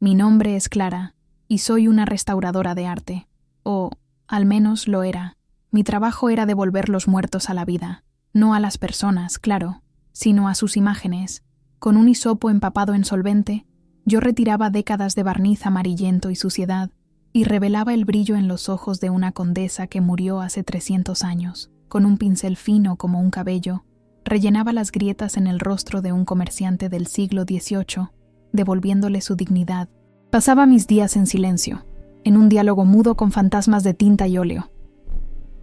Mi nombre es Clara, y soy una restauradora de arte. O, al menos lo era. Mi trabajo era devolver los muertos a la vida. No a las personas, claro, sino a sus imágenes. Con un hisopo empapado en solvente, yo retiraba décadas de barniz amarillento y suciedad, y revelaba el brillo en los ojos de una condesa que murió hace 300 años. Con un pincel fino como un cabello, rellenaba las grietas en el rostro de un comerciante del siglo XVIII, devolviéndole su dignidad. Pasaba mis días en silencio, en un diálogo mudo con fantasmas de tinta y óleo.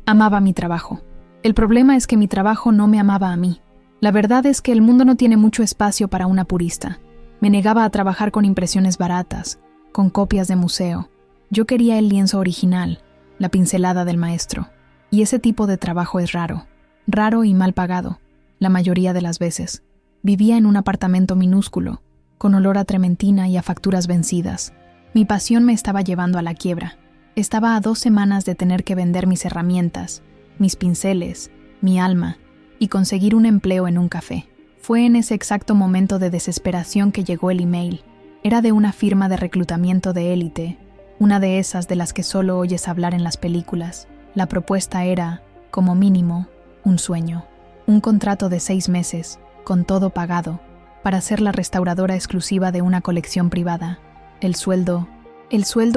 Amaba mi trabajo. El problema es que mi trabajo no me amaba a mí. La verdad es que el mundo no tiene mucho espacio para una purista. Me negaba a trabajar con impresiones baratas, con copias de museo. Yo quería el lienzo original, la pincelada del maestro. Y ese tipo de trabajo es raro y mal pagado, la mayoría de las veces. Vivía en un apartamento minúsculo, con olor a trementina y a facturas vencidas. Mi pasión me estaba llevando a la quiebra. Estaba a 2 semanas de tener que vender mis herramientas, mis pinceles, mi alma, y conseguir un empleo en un café. Fue en ese exacto momento de desesperación que llegó el email. Era de una firma de reclutamiento de élite, una de esas de las que solo oyes hablar en las películas. La propuesta era, como mínimo, un sueño. Un contrato de 6 meses, con todo pagado, para ser la restauradora exclusiva de una colección privada. El sueldo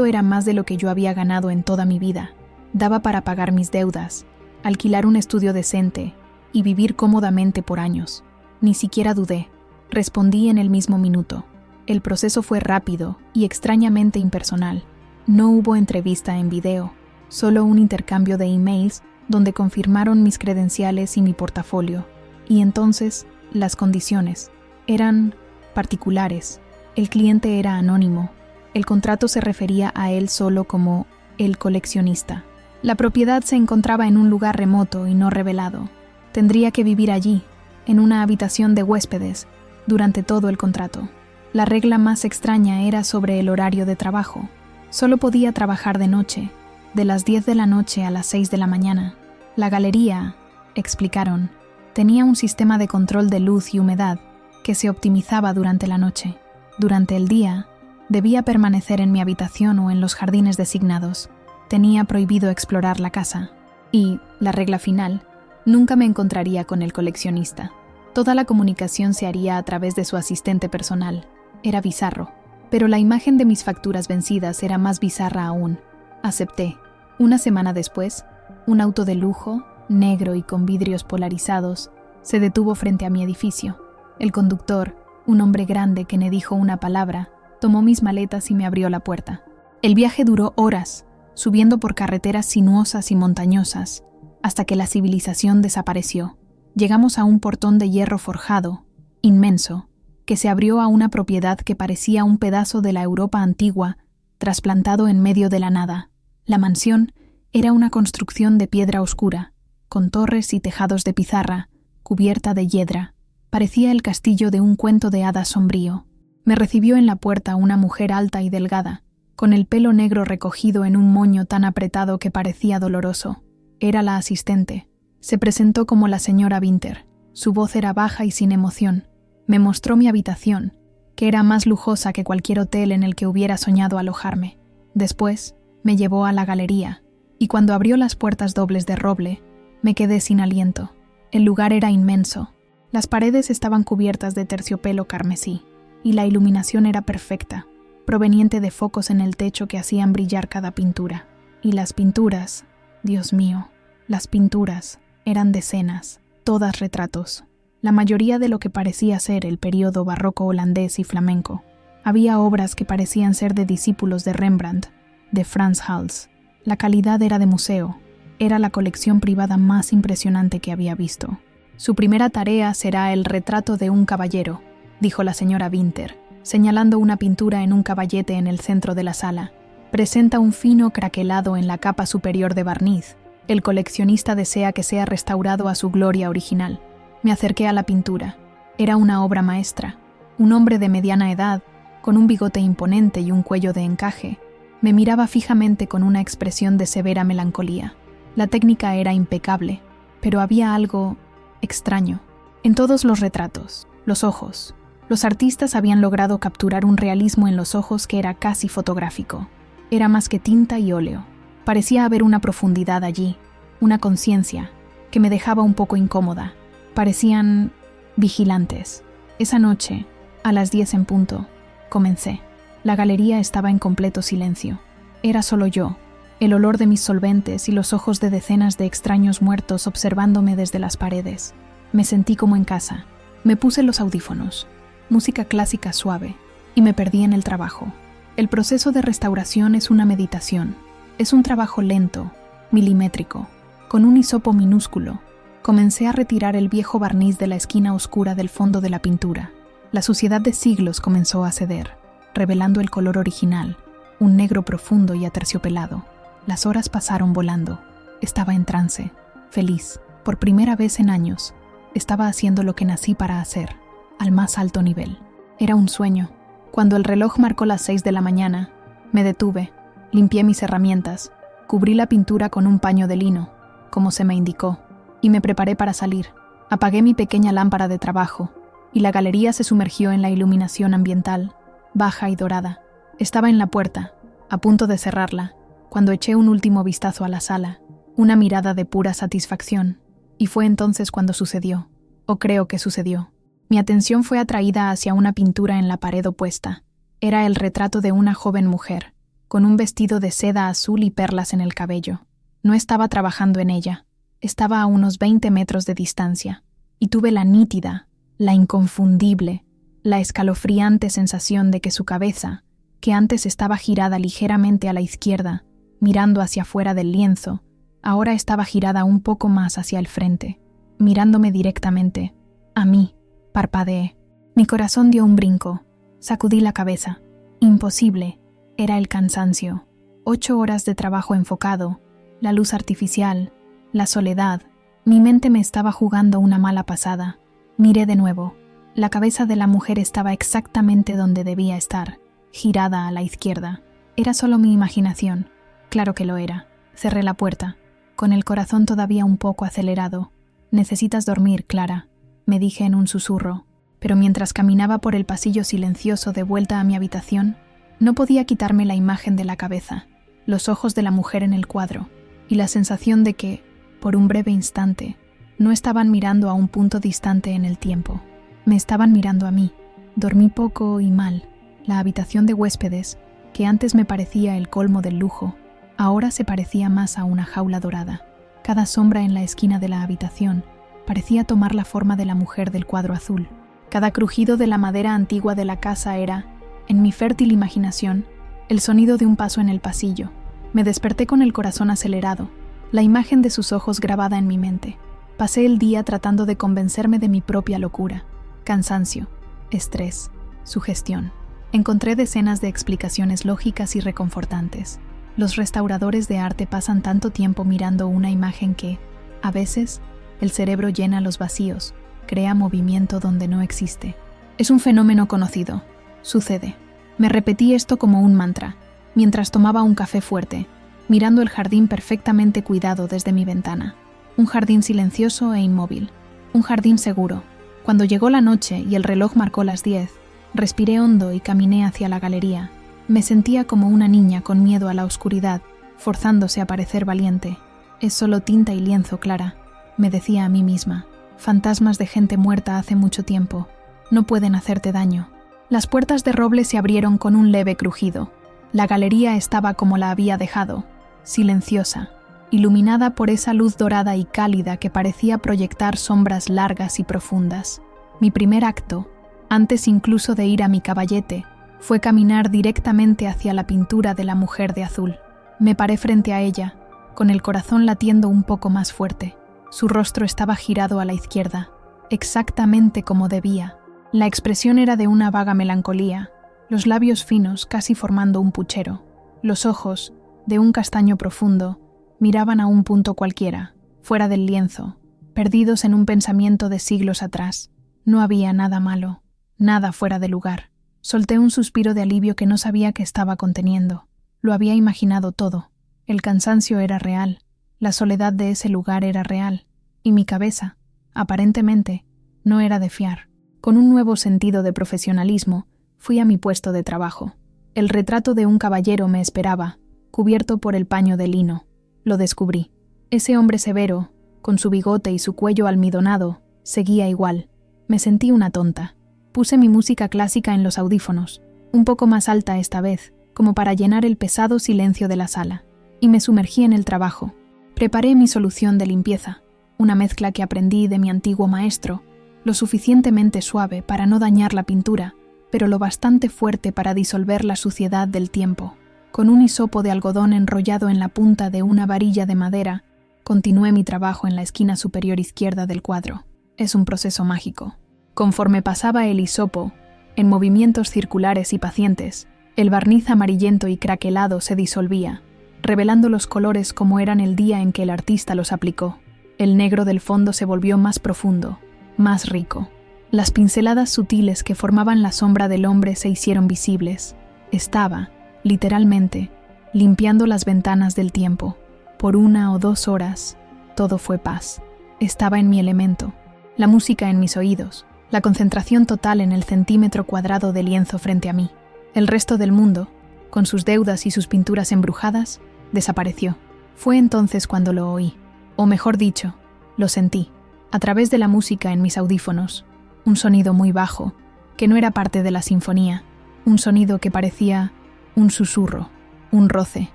era más de lo que yo había ganado en toda mi vida. Daba para pagar mis deudas, alquilar un estudio decente y vivir cómodamente por años. Ni siquiera dudé. Respondí en el mismo minuto. El proceso fue rápido y extrañamente impersonal. No hubo entrevista en video, solo un intercambio de emails donde confirmaron mis credenciales y mi portafolio. Y entonces, las condiciones eran particulares. El cliente era anónimo. El contrato se refería a él solo como el coleccionista. La propiedad se encontraba en un lugar remoto y no revelado. Tendría que vivir allí, en una habitación de huéspedes, durante todo el contrato. La regla más extraña era sobre el horario de trabajo. Solo podía trabajar de noche, de las 10 de la noche a las 6 de la mañana. La galería, explicaron, tenía un sistema de control de luz y humedad que se optimizaba durante la noche. Durante el día, debía permanecer en mi habitación o en los jardines designados. Tenía prohibido explorar la casa. Y, la regla final, nunca me encontraría con el coleccionista. Toda la comunicación se haría a través de su asistente personal. Era bizarro, pero la imagen de mis facturas vencidas era más bizarra aún. Acepté. Una semana después, un auto de lujo, negro y con vidrios polarizados, se detuvo frente a mi edificio. El conductor, un hombre grande que no dijo una palabra, tomó mis maletas y me abrió la puerta. El viaje duró horas, subiendo por carreteras sinuosas y montañosas, hasta que la civilización desapareció. Llegamos a un portón de hierro forjado, inmenso, que se abrió a una propiedad que parecía un pedazo de la Europa antigua, trasplantado en medio de la nada. La mansión era una construcción de piedra oscura, con torres y tejados de pizarra, cubierta de hiedra. Parecía el castillo de un cuento de hadas sombrío. Me recibió en la puerta una mujer alta y delgada, con el pelo negro recogido en un moño tan apretado que parecía doloroso. Era la asistente. Se presentó como la señora Winter. Su voz era baja y sin emoción. Me mostró mi habitación, que era más lujosa que cualquier hotel en el que hubiera soñado alojarme. Después, me llevó a la galería, y cuando abrió las puertas dobles de roble, me quedé sin aliento. El lugar era inmenso. Las paredes estaban cubiertas de terciopelo carmesí, y la iluminación era perfecta, proveniente de focos en el techo que hacían brillar cada pintura. Y las pinturas, Dios mío, las pinturas eran decenas, todas retratos. La mayoría de lo que parecía ser el período barroco holandés y flamenco. Había obras que parecían ser de discípulos de Rembrandt, de Frans Hals. La calidad era de museo. Era la colección privada más impresionante que había visto. Su primera tarea será el retrato de un caballero, dijo la señora Winter, señalando una pintura en un caballete en el centro de la sala. Presenta un fino craquelado en la capa superior de barniz. El coleccionista desea que sea restaurado a su gloria original. Me acerqué a la pintura. Era una obra maestra. Un hombre de mediana edad, con un bigote imponente y un cuello de encaje, me miraba fijamente con una expresión de severa melancolía. La técnica era impecable, pero había algo extraño. En todos los retratos, los ojos, Los artistas habían logrado capturar un realismo en los ojos que era casi fotográfico. Era más que tinta y óleo. Parecía haber una profundidad allí, una conciencia, que me dejaba un poco incómoda. Parecían vigilantes. Esa noche, a las 10 en punto, comencé. La galería estaba en completo silencio. Era solo yo, el olor de mis solventes y los ojos de decenas de extraños muertos observándome desde las paredes. Me sentí como en casa. Me puse los audífonos, música clásica suave, y me perdí en el trabajo. El proceso de restauración es una meditación. Es un trabajo lento, milimétrico. Con un hisopo minúsculo, comencé a retirar el viejo barniz de la esquina oscura del fondo de la pintura. La suciedad de siglos comenzó a ceder, revelando el color original, un negro profundo y aterciopelado. Las horas pasaron volando. Estaba en trance, feliz. Por primera vez en años, estaba haciendo lo que nací para hacer, al más alto nivel. Era un sueño. Cuando el reloj marcó las 6 de la mañana, me detuve, limpié mis herramientas, cubrí la pintura con un paño de lino, como se me indicó, y me preparé para salir. Apagué mi pequeña lámpara de trabajo, y la galería se sumergió en la iluminación ambiental, baja y dorada. Estaba en la puerta, a punto de cerrarla, cuando eché un último vistazo a la sala, una mirada de pura satisfacción, y fue entonces cuando sucedió, o creo que sucedió. Mi atención fue atraída hacia una pintura en la pared opuesta. Era el retrato de una joven mujer, con un vestido de seda azul y perlas en el cabello. No estaba trabajando en ella, estaba a unos 20 metros de distancia, y tuve la nítida, la inconfundible, la escalofriante sensación de que su cabeza, que antes estaba girada ligeramente a la izquierda, mirando hacia afuera del lienzo, ahora estaba girada un poco más hacia el frente, mirándome directamente, a mí. Parpadeé. Mi corazón dio un brinco. Sacudí la cabeza. Imposible. Era el cansancio. 8 horas de trabajo enfocado, la luz artificial, la soledad. Mi mente me estaba jugando una mala pasada. Miré de nuevo. La cabeza de la mujer estaba exactamente donde debía estar, girada a la izquierda. Era solo mi imaginación. Claro que lo era. Cerré la puerta, con el corazón todavía un poco acelerado. «Necesitas dormir, Clara», me dije en un susurro, pero mientras caminaba por el pasillo silencioso de vuelta a mi habitación, no podía quitarme la imagen de la cabeza, los ojos de la mujer en el cuadro, y la sensación de que, por un breve instante, no estaban mirando a un punto distante en el tiempo. Me estaban mirando a mí. Dormí poco y mal. La habitación de huéspedes, que antes me parecía el colmo del lujo, ahora se parecía más a una jaula dorada. Cada sombra en la esquina de la habitación parecía tomar la forma de la mujer del cuadro azul. Cada crujido de la madera antigua de la casa era, en mi fértil imaginación, el sonido de un paso en el pasillo. Me desperté con el corazón acelerado, la imagen de sus ojos grabada en mi mente. Pasé el día tratando de convencerme de mi propia locura. Cansancio, estrés, sugestión. Encontré decenas de explicaciones lógicas y reconfortantes. Los restauradores de arte pasan tanto tiempo mirando una imagen que, a veces, el cerebro llena los vacíos, crea movimiento donde no existe. Es un fenómeno conocido. Sucede. Me repetí esto como un mantra, mientras tomaba un café fuerte, mirando el jardín perfectamente cuidado desde mi ventana. Un jardín silencioso e inmóvil. Un jardín seguro. Cuando llegó la noche y el reloj marcó las 10, respiré hondo y caminé hacia la galería. Me sentía como una niña con miedo a la oscuridad, forzándose a parecer valiente. Es solo tinta y lienzo, Clara, me decía a mí misma. Fantasmas de gente muerta hace mucho tiempo. No pueden hacerte daño. Las puertas de roble se abrieron con un leve crujido. La galería estaba como la había dejado, silenciosa, iluminada por esa luz dorada y cálida que parecía proyectar sombras largas y profundas. Mi primer acto, antes incluso de ir a mi caballete, fue caminar directamente hacia la pintura de la mujer de azul. Me paré frente a ella, con el corazón latiendo un poco más fuerte. Su rostro estaba girado a la izquierda, exactamente como debía. La expresión era de una vaga melancolía, los labios finos casi formando un puchero. Los ojos, de un castaño profundo, miraban a un punto cualquiera, fuera del lienzo, perdidos en un pensamiento de siglos atrás. No había nada malo, nada fuera de lugar. Solté un suspiro de alivio que no sabía que estaba conteniendo. Lo había imaginado todo. El cansancio era real, la soledad de ese lugar era real, y mi cabeza, aparentemente, no era de fiar. Con un nuevo sentido de profesionalismo, fui a mi puesto de trabajo. El retrato de un caballero me esperaba, cubierto por el paño de lino. Lo descubrí. Ese hombre severo, con su bigote y su cuello almidonado, seguía igual. Me sentí una tonta. Puse mi música clásica en los audífonos, un poco más alta esta vez, como para llenar el pesado silencio de la sala, y me sumergí en el trabajo. Preparé mi solución de limpieza, una mezcla que aprendí de mi antiguo maestro, lo suficientemente suave para no dañar la pintura, pero lo bastante fuerte para disolver la suciedad del tiempo. Con un hisopo de algodón enrollado en la punta de una varilla de madera, continué mi trabajo en la esquina superior izquierda del cuadro. Es un proceso mágico. Conforme pasaba el hisopo, en movimientos circulares y pacientes, el barniz amarillento y craquelado se disolvía, revelando los colores como eran el día en que el artista los aplicó. El negro del fondo se volvió más profundo, más rico. Las pinceladas sutiles que formaban la sombra del hombre se hicieron visibles. Estaba, literalmente, limpiando las ventanas del tiempo. Por 1 o 2 horas, todo fue paz. Estaba en mi elemento, la música en mis oídos, la concentración total en el centímetro cuadrado de lienzo frente a mí. El resto del mundo, con sus deudas y sus pinturas embrujadas, desapareció. Fue entonces cuando lo oí, o mejor dicho, lo sentí, a través de la música en mis audífonos, un sonido muy bajo, que no era parte de la sinfonía, un sonido que parecía un susurro, un roce,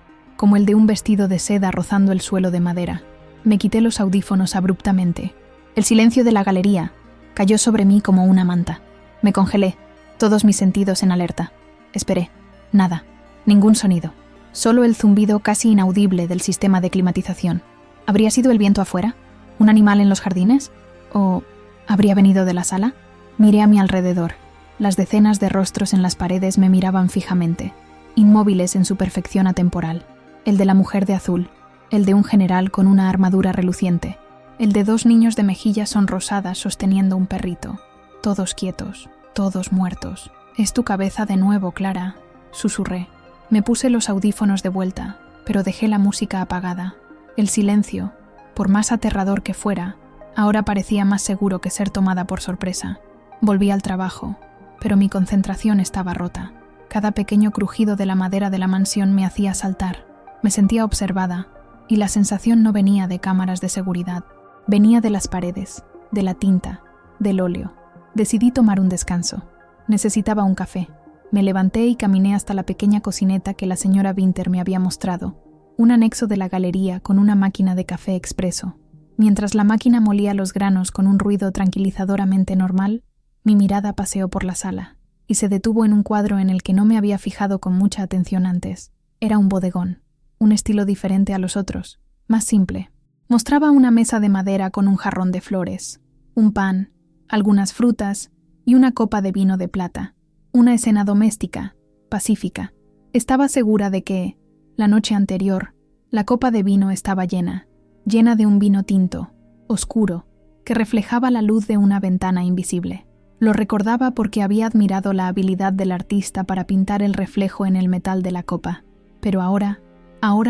como el de un vestido de seda rozando el suelo de madera. Me quité los audífonos abruptamente. El silencio de la galería cayó sobre mí como una manta. Me congelé, todos mis sentidos en alerta. Esperé. Nada. Ningún sonido. Solo el zumbido casi inaudible del sistema de climatización. ¿Habría sido el viento afuera? ¿Un animal en los jardines? ¿O habría venido de la sala? Miré a mi alrededor. Las decenas de rostros en las paredes me miraban fijamente, inmóviles en su perfección atemporal. El de la mujer de azul, el de un general con una armadura reluciente, el de 2 niños de mejillas sonrosadas sosteniendo un perrito. Todos quietos, todos muertos. «Es tu cabeza de nuevo, Clara», susurré. Me puse los audífonos de vuelta, pero dejé la música apagada. El silencio, por más aterrador que fuera, ahora parecía más seguro que ser tomada por sorpresa. Volví al trabajo, pero mi concentración estaba rota. Cada pequeño crujido de la madera de la mansión me hacía saltar. Me sentía observada, y la sensación no venía de cámaras de seguridad. Venía de las paredes, de la tinta, del óleo. Decidí tomar un descanso. Necesitaba un café. Me levanté y caminé hasta la pequeña cocineta que la señora Winter me había mostrado, un anexo de la galería con una máquina de café expreso. Mientras la máquina molía los granos con un ruido tranquilizadoramente normal, mi mirada paseó por la sala, y se detuvo en un cuadro en el que no me había fijado con mucha atención antes. Era un bodegón, un estilo diferente a los otros, más simple. Mostraba una mesa de madera con un jarrón de flores, un pan, algunas frutas y una copa de vino de plata. Una escena doméstica, pacífica. Estaba segura de que, la noche anterior, la copa de vino estaba llena de un vino tinto, oscuro, que reflejaba la luz de una ventana invisible. Lo recordaba porque había admirado la habilidad del artista para pintar el reflejo en el metal de la copa. Pero ahora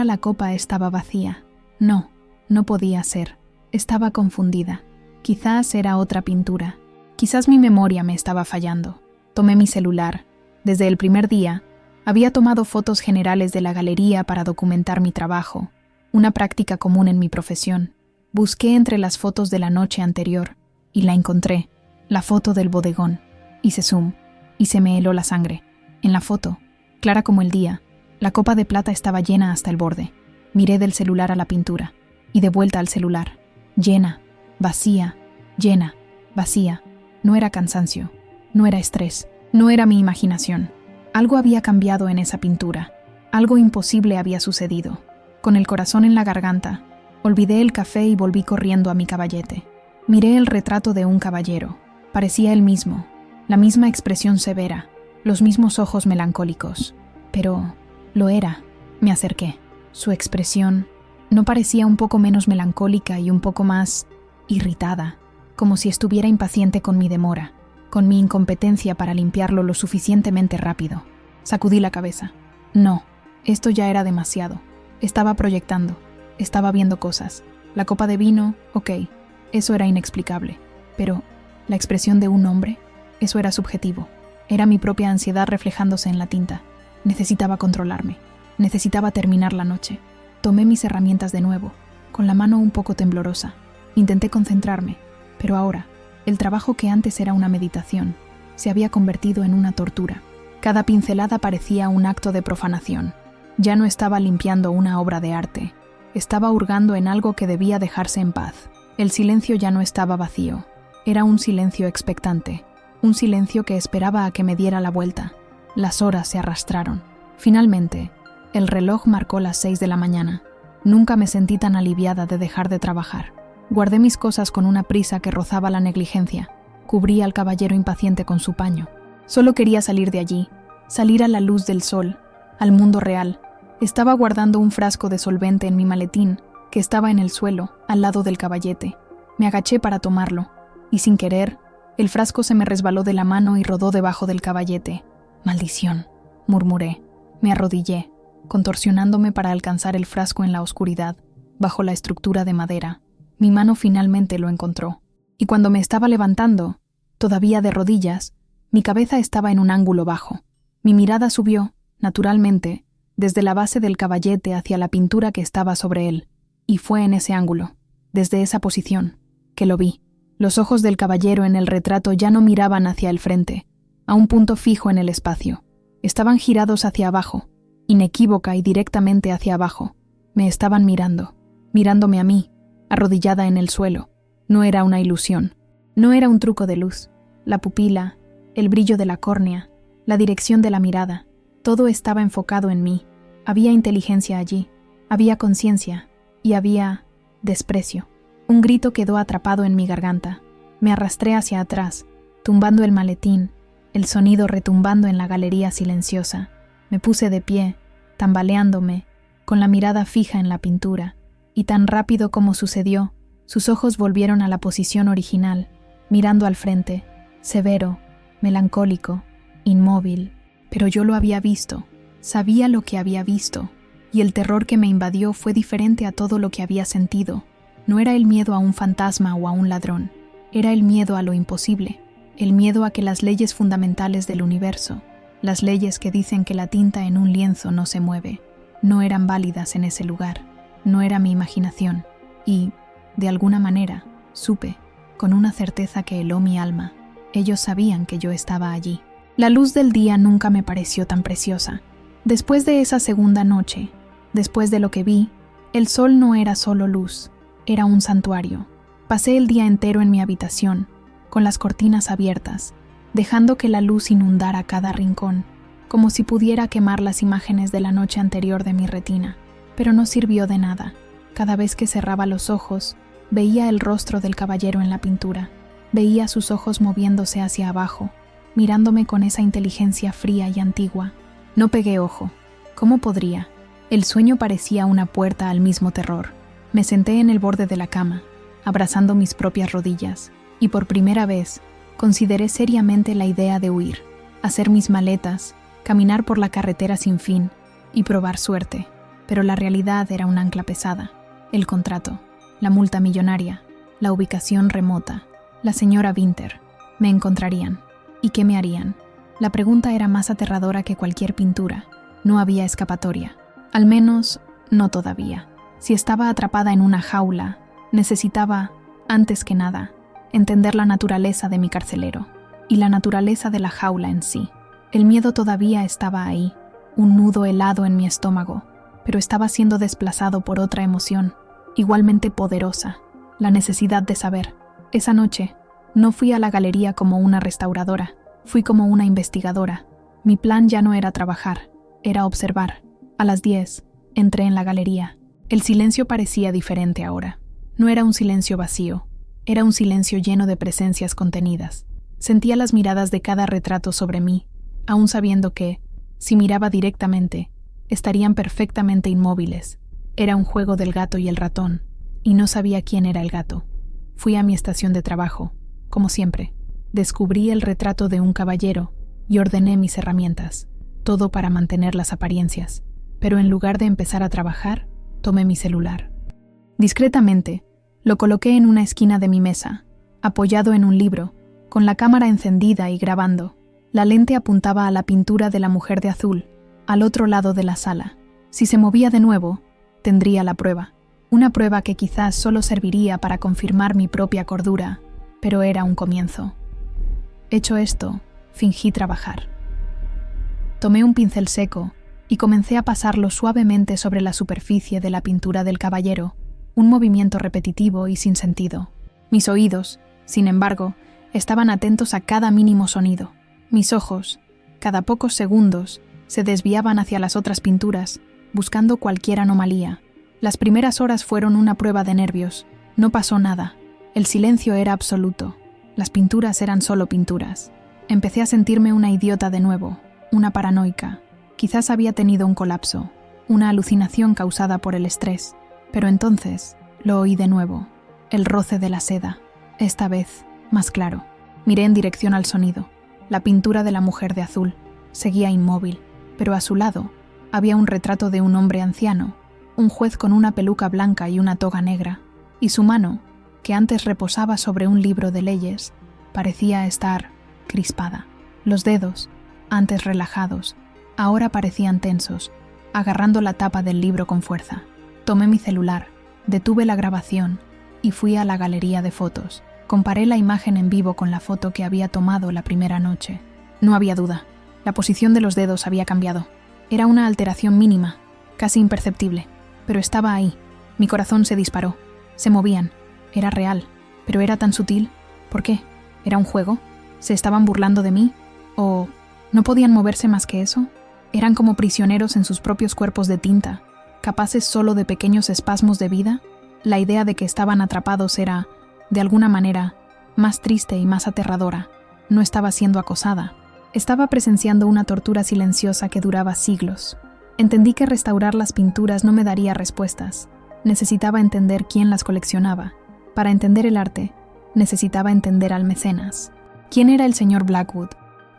la copa estaba vacía. No podía ser. Estaba confundida. Quizás era otra pintura. Quizás mi memoria me estaba fallando. Tomé mi celular. Desde el primer día, había tomado fotos generales de la galería para documentar mi trabajo, una práctica común en mi profesión. Busqué entre las fotos de la noche anterior y la encontré, la foto del bodegón. Hice zoom y se me heló la sangre. En la foto, clara como el día, la copa de plata estaba llena hasta el borde. Miré del celular a la pintura y de vuelta al celular. Llena, vacía, llena, vacía. No era cansancio, no era estrés, no era mi imaginación. Algo había cambiado en esa pintura. Algo imposible había sucedido. Con el corazón en la garganta, olvidé el café y volví corriendo a mi caballete. Miré el retrato de un caballero. Parecía el mismo, la misma expresión severa, los mismos ojos melancólicos. Pero lo era. Me acerqué. Su expresión no parecía un poco menos melancólica y un poco más irritada, como si estuviera impaciente con mi demora, con mi incompetencia para limpiarlo lo suficientemente rápido. Sacudí la cabeza. No, esto ya era demasiado. Estaba proyectando, estaba viendo cosas. La copa de vino, ok, eso era inexplicable. Pero, ¿la expresión de un hombre? Eso era subjetivo. Era mi propia ansiedad reflejándose en la tinta. Necesitaba controlarme. Necesitaba terminar la noche. Tomé mis herramientas de nuevo, con la mano un poco temblorosa. Intenté concentrarme, pero ahora, el trabajo que antes era una meditación, se había convertido en una tortura. Cada pincelada parecía un acto de profanación. Ya no estaba limpiando una obra de arte. Estaba hurgando en algo que debía dejarse en paz. El silencio ya no estaba vacío. Era un silencio expectante. Un silencio que esperaba a que me diera la vuelta. Las horas se arrastraron. Finalmente, el reloj marcó las 6 de la mañana. Nunca me sentí tan aliviada de dejar de trabajar. Guardé mis cosas con una prisa que rozaba la negligencia. Cubrí al caballero impaciente con su paño. Solo quería salir de allí, salir a la luz del sol, al mundo real. Estaba guardando un frasco de solvente en mi maletín, que estaba en el suelo, al lado del caballete. Me agaché para tomarlo, y sin querer, el frasco se me resbaló de la mano y rodó debajo del caballete. «Maldición», murmuré. Me arrodillé, contorsionándome para alcanzar el frasco en la oscuridad, bajo la estructura de madera. Mi mano finalmente lo encontró, y cuando me estaba levantando, todavía de rodillas, mi cabeza estaba en un ángulo bajo. Mi mirada subió, naturalmente, desde la base del caballete hacia la pintura que estaba sobre él, y fue en ese ángulo, desde esa posición, que lo vi. Los ojos del caballero en el retrato ya no miraban hacia el frente, a un punto fijo en el espacio. Estaban girados hacia abajo, inequívoca y directamente hacia abajo. Me estaban mirando, mirándome a mí, arrodillada en el suelo. No era una ilusión, no era un truco de luz. La pupila, el brillo de la córnea, la dirección de la mirada, todo estaba enfocado en mí. Había inteligencia allí, había conciencia y había desprecio. Un grito quedó atrapado en mi garganta. Me arrastré hacia atrás, tumbando el maletín, el sonido retumbando en la galería silenciosa. Me puse de pie, tambaleándome, con la mirada fija en la pintura, y tan rápido como sucedió, sus ojos volvieron a la posición original, mirando al frente, severo, melancólico, inmóvil. Pero yo lo había visto, sabía lo que había visto, y el terror que me invadió fue diferente a todo lo que había sentido. No era el miedo a un fantasma o a un ladrón, era el miedo a lo imposible, el miedo a que las leyes fundamentales del universo, las leyes que dicen que la tinta en un lienzo no se mueve, no eran válidas en ese lugar, no era mi imaginación, y, de alguna manera, supe, con una certeza que heló mi alma, ellos sabían que yo estaba allí. La luz del día nunca me pareció tan preciosa. Después de esa segunda noche, después de lo que vi, el sol no era solo luz, era un santuario. Pasé el día entero en mi habitación, con las cortinas abiertas, dejando que la luz inundara cada rincón, como si pudiera quemar las imágenes de la noche anterior de mi retina. Pero no sirvió de nada. Cada vez que cerraba los ojos, veía el rostro del caballero en la pintura. Veía sus ojos moviéndose hacia abajo, mirándome con esa inteligencia fría y antigua. No pegué ojo. ¿Cómo podría? El sueño parecía una puerta al mismo terror. Me senté en el borde de la cama, abrazando mis propias rodillas, y por primera vez consideré seriamente la idea de huir, hacer mis maletas, caminar por la carretera sin fin y probar suerte. Pero la realidad era un ancla pesada. El contrato, la multa millonaria, la ubicación remota, la señora Winter. Me encontrarían. ¿Y qué me harían? La pregunta era más aterradora que cualquier pintura. No había escapatoria. Al menos, no todavía. Si estaba atrapada en una jaula, necesitaba, antes que nada, entender la naturaleza de mi carcelero y la naturaleza de la jaula en sí. El miedo todavía estaba ahí, un nudo helado en mi estómago, pero estaba siendo desplazado por otra emoción, igualmente poderosa, la necesidad de saber. Esa noche, no fui a la galería como una restauradora, fui como una investigadora. Mi plan ya no era trabajar, era observar. A las 10, entré en la galería. El silencio parecía diferente ahora. No era un silencio vacío, era un silencio lleno de presencias contenidas. Sentía las miradas de cada retrato sobre mí, aún sabiendo que, si miraba directamente, estarían perfectamente inmóviles. Era un juego del gato y el ratón, y no sabía quién era el gato. Fui a mi estación de trabajo, como siempre. Descubrí el retrato de un caballero y ordené mis herramientas, todo para mantener las apariencias. Pero en lugar de empezar a trabajar, tomé mi celular. Discretamente, lo coloqué en una esquina de mi mesa, apoyado en un libro, con la cámara encendida y grabando. La lente apuntaba a la pintura de la mujer de azul, al otro lado de la sala. Si se movía de nuevo, tendría la prueba. Una prueba que quizás solo serviría para confirmar mi propia cordura, pero era un comienzo. Hecho esto, fingí trabajar. Tomé un pincel seco y comencé a pasarlo suavemente sobre la superficie de la pintura del caballero, un movimiento repetitivo y sin sentido. Mis oídos, sin embargo, estaban atentos a cada mínimo sonido. Mis ojos, cada pocos segundos, se desviaban hacia las otras pinturas, buscando cualquier anomalía. Las primeras horas fueron una prueba de nervios. No pasó nada. El silencio era absoluto. Las pinturas eran solo pinturas. Empecé a sentirme una idiota de nuevo, una paranoica. Quizás había tenido un colapso, una alucinación causada por el estrés. Pero entonces lo oí de nuevo, el roce de la seda, esta vez más claro. Miré en dirección al sonido. La pintura de la mujer de azul seguía inmóvil, pero a su lado había un retrato de un hombre anciano, un juez con una peluca blanca y una toga negra, y su mano, que antes reposaba sobre un libro de leyes, parecía estar crispada. Los dedos, antes relajados, ahora parecían tensos, agarrando la tapa del libro con fuerza. Tomé mi celular, detuve la grabación y fui a la galería de fotos. Comparé la imagen en vivo con la foto que había tomado la primera noche. No había duda. La posición de los dedos había cambiado. Era una alteración mínima, casi imperceptible, pero estaba ahí. Mi corazón se disparó. Se movían. Era real, pero era tan sutil. ¿Por qué? ¿Era un juego? ¿Se estaban burlando de mí? ¿O no podían moverse más que eso? ¿Eran como prisioneros en sus propios cuerpos de tinta, capaces solo de pequeños espasmos de vida? La idea de que estaban atrapados era, de alguna manera, más triste y más aterradora. No estaba siendo acosada. Estaba presenciando una tortura silenciosa que duraba siglos. Entendí que restaurar las pinturas no me daría respuestas. Necesitaba entender quién las coleccionaba. Para entender el arte, necesitaba entender al mecenas. ¿Quién era el señor Blackwood?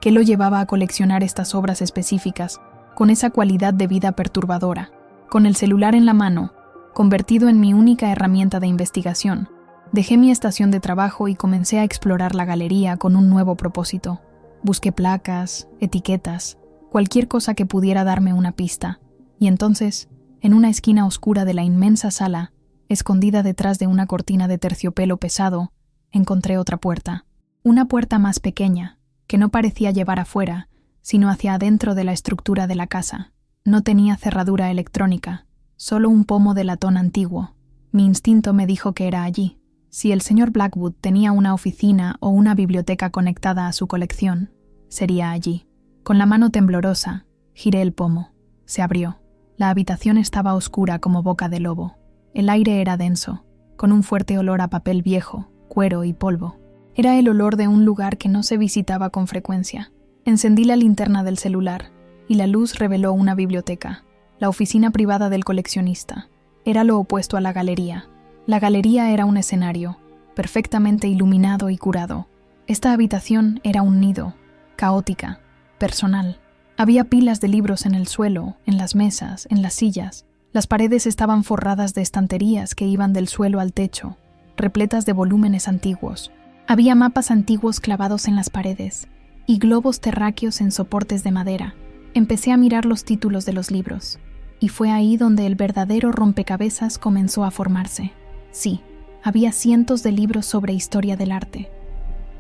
¿Qué lo llevaba a coleccionar estas obras específicas, con esa cualidad de vida perturbadora? Con el celular en la mano, convertido en mi única herramienta de investigación, dejé mi estación de trabajo y comencé a explorar la galería con un nuevo propósito. Busqué placas, etiquetas, cualquier cosa que pudiera darme una pista. Y entonces, en una esquina oscura de la inmensa sala, escondida detrás de una cortina de terciopelo pesado, encontré otra puerta. Una puerta más pequeña, que no parecía llevar afuera, sino hacia adentro de la estructura de la casa. No tenía cerradura electrónica, solo un pomo de latón antiguo. Mi instinto me dijo que era allí. Si el señor Blackwood tenía una oficina o una biblioteca conectada a su colección, sería allí. Con la mano temblorosa, giré el pomo. Se abrió. La habitación estaba oscura como boca de lobo. El aire era denso, con un fuerte olor a papel viejo, cuero y polvo. Era el olor de un lugar que no se visitaba con frecuencia. Encendí la linterna del celular, y la luz reveló una biblioteca, la oficina privada del coleccionista. Era lo opuesto a la galería. La galería era un escenario, perfectamente iluminado y curado. Esta habitación era un nido, caótica, personal. Había pilas de libros en el suelo, en las mesas, en las sillas. Las paredes estaban forradas de estanterías que iban del suelo al techo, repletas de volúmenes antiguos. Había mapas antiguos clavados en las paredes y globos terráqueos en soportes de madera. Empecé a mirar los títulos de los libros, y fue ahí donde el verdadero rompecabezas comenzó a formarse. Sí, había cientos de libros sobre historia del arte,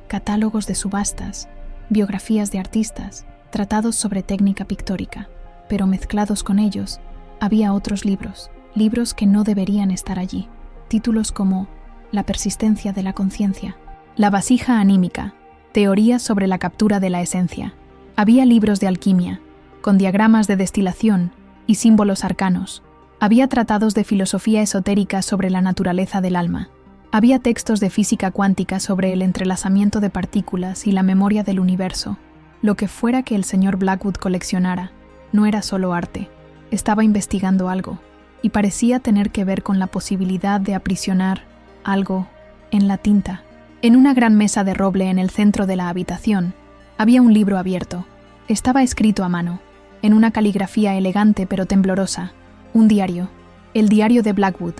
catálogos de subastas, biografías de artistas, tratados sobre técnica pictórica, pero mezclados con ellos, había otros libros que no deberían estar allí. Títulos como La persistencia de la conciencia, La vasija anímica, Teorías sobre la captura de la esencia. Había libros de alquimia, con diagramas de destilación y símbolos arcanos. Había tratados de filosofía esotérica sobre la naturaleza del alma. Había textos de física cuántica sobre el entrelazamiento de partículas y la memoria del universo. Lo que fuera que el señor Blackwood coleccionara, no era solo arte. Estaba investigando algo, y parecía tener que ver con la posibilidad de aprisionar algo en la tinta. En una gran mesa de roble en el centro de la habitación, había un libro abierto. Estaba escrito a mano, en una caligrafía elegante pero temblorosa. Un diario, el diario de Blackwood.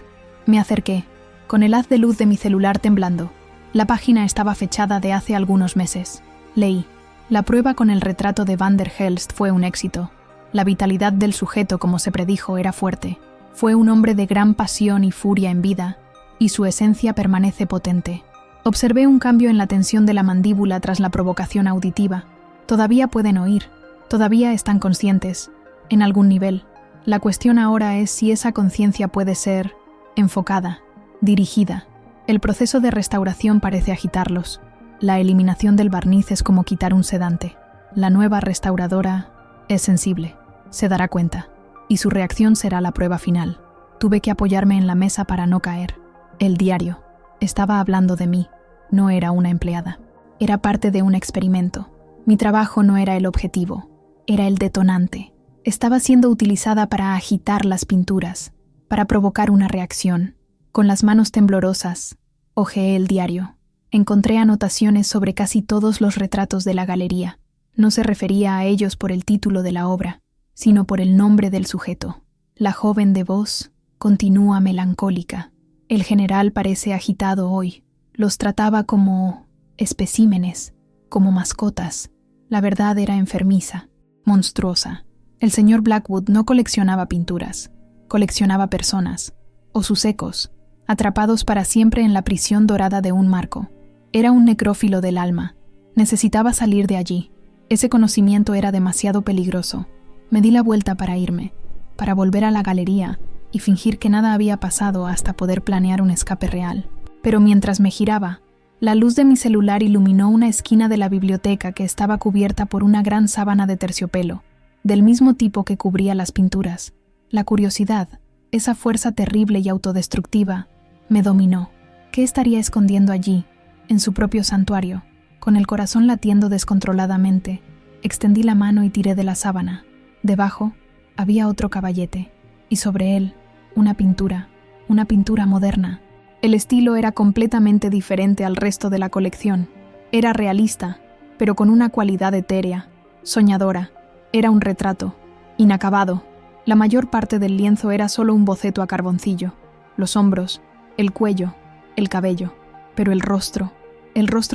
Me acerqué, con el haz de luz de mi celular temblando, La página estaba fechada de hace algunos meses. Leí: la prueba con el retrato de Van der Helst fue un éxito. La vitalidad del sujeto, como se predijo, era fuerte. Fue un hombre de gran pasión y furia en vida, y su esencia permanece potente. Observé un cambio en la tensión de la mandíbula tras la provocación auditiva. Todavía pueden oír, todavía están conscientes, en algún nivel. La cuestión ahora es si esa conciencia puede ser enfocada, dirigida. El proceso de restauración parece agitarlos. La eliminación del barniz es como quitar un sedante. La nueva restauradora es sensible, se dará cuenta, y su reacción será la prueba final. Tuve que apoyarme en la mesa para no caer. El diario estaba hablando de mí, no era una empleada. Era parte de un experimento. Mi trabajo no era el objetivo, era el detonante. Estaba siendo utilizada para agitar las pinturas, para provocar una reacción. Con las manos temblorosas, hojeé el diario. Encontré anotaciones sobre casi todos los retratos de la galería. No se refería a ellos por el título de la obra, sino por el nombre del sujeto. La joven de voz continúa melancólica. El general parece agitado hoy. Los trataba como especímenes, como mascotas. La verdad era enfermiza, monstruosa. El señor Blackwood no coleccionaba pinturas, coleccionaba personas, o sus ecos, atrapados para siempre en la prisión dorada de un marco. Era un necrófilo del alma. Necesitaba salir de allí. Ese conocimiento era demasiado peligroso. Me di la vuelta para irme, para volver a la galería y fingir que nada había pasado hasta poder planear un escape real. Pero mientras me giraba, la luz de mi celular iluminó una esquina de la biblioteca que estaba cubierta por una gran sábana de terciopelo, del mismo tipo que cubría las pinturas. La curiosidad, esa fuerza terrible y autodestructiva, me dominó. ¿Qué estaría escondiendo allí, en su propio santuario? Con el corazón latiendo descontroladamente, extendí la mano y tiré de la sábana. Debajo había otro caballete, y sobre él una pintura moderna. El estilo era completamente diferente al resto de la colección. Era realista, pero con una cualidad etérea, soñadora. Era un retrato, inacabado. La mayor parte del lienzo era solo un boceto a carboncillo. Los hombros, el cuello, el cabello. Pero el rostro